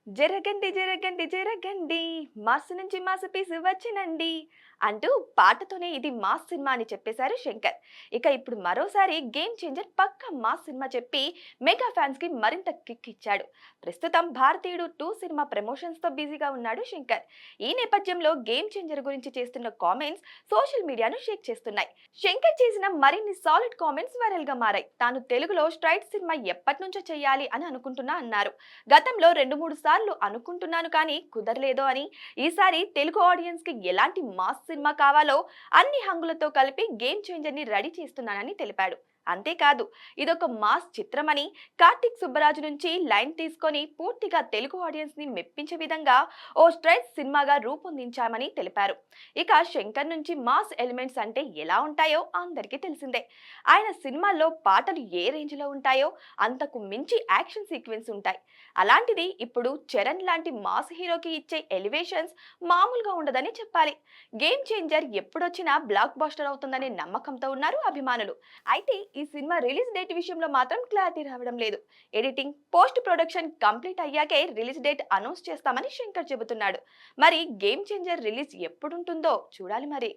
జరగండి జరగండి జరగండి మాసు నుంచి మాసు పీసు వచ్చినండి అంటూ పాటతోనే ఇది మాస్ సినిమా అని చెప్పేశారు శంకర్. ఇక ఇప్పుడు మరోసారి గేమ్ చేంజర్ పక్క మాస్ సినిమా చెప్పి మెగా ఫ్యాన్స్ కి మరింత కిక్ ఇచ్చాడు. ప్రస్తుతం భారతీయుడు 2 సినిమా ప్రమోషన్స్ తో బిజీగా ఉన్నాడు శంకర్. ఈ నేపథ్యంలో గేమ్ చేంజర్ గురించి చేస్తున్న కామెంట్స్ సోషల్ మీడియాను షేక్ చేస్తున్నాయి. శంకర్ చేసిన మరిన్ని సాలిడ్ కామెంట్స్ వైరల్ గా మారాయి. తాను తెలుగులో స్ట్రైట్ సినిమా ఎప్పటి నుంచో చేయాలి అని అనుకుంటున్నా అన్నారు. గతంలో 2-3 సార్లు అనుకుంటున్నాను కానీ కుదరలేదు అని, ఈసారి తెలుగు ఆడియన్స్ కి ఎలాంటి మాస్ సినిమా కావాలో అన్ని హంగులతో కలిపి గేమ్ చేంజర్ ని రెడీ చేస్తున్నానని తెలిపాడు. అంతేకాదు, ఇదొక మాస్ చిత్రమని, కార్తిక్ సుబ్బరాజు నుంచి లైన్ తీసుకొని పూర్తిగా తెలుగు ఆడియన్స్ ని మెప్పించే విధంగా ఓ స్ట్రైట్ సినిమాగా రూపొందించామని తెలిపారు. ఇక శంకర్ నుంచి మాస్ ఎలిమెంట్స్ అంటే ఎలా ఉంటాయో అందరికీ తెలిసిందే. ఆయన సినిమాల్లో పాటలు ఏ రేంజ్ లో ఉంటాయో అంతకు మించి యాక్షన్ సీక్వెన్స్ ఉంటాయి. అలాంటిది ఇప్పుడు చరణ్ లాంటి మాస్ హీరోకి ఇచ్చే ఎలివేషన్స్ మామూలుగా ఉండదని చెప్పాలి. గేమ్ చేంజర్ ఎప్పుడొచ్చినా బ్లాక్ బస్టర్ అవుతుందనే నమ్మకంతో ఉన్నారు అభిమానులు. అయితే ఈ సినిమా రిలీజ్ డేట్ విషయంలో మాత్రం క్లారిటీ రావడం లేదు. ఎడిటింగ్, పోస్ట్ ప్రొడక్షన్ కంప్లీట్ అయ్యాకే రిలీజ్ డేట్ అనౌన్స్ చేస్తామని శంకర్ చెబుతున్నాడు. మరి గేమ్ చేంజర్ రిలీజ్ ఎప్పుడుంటుందో చూడాలి మరి.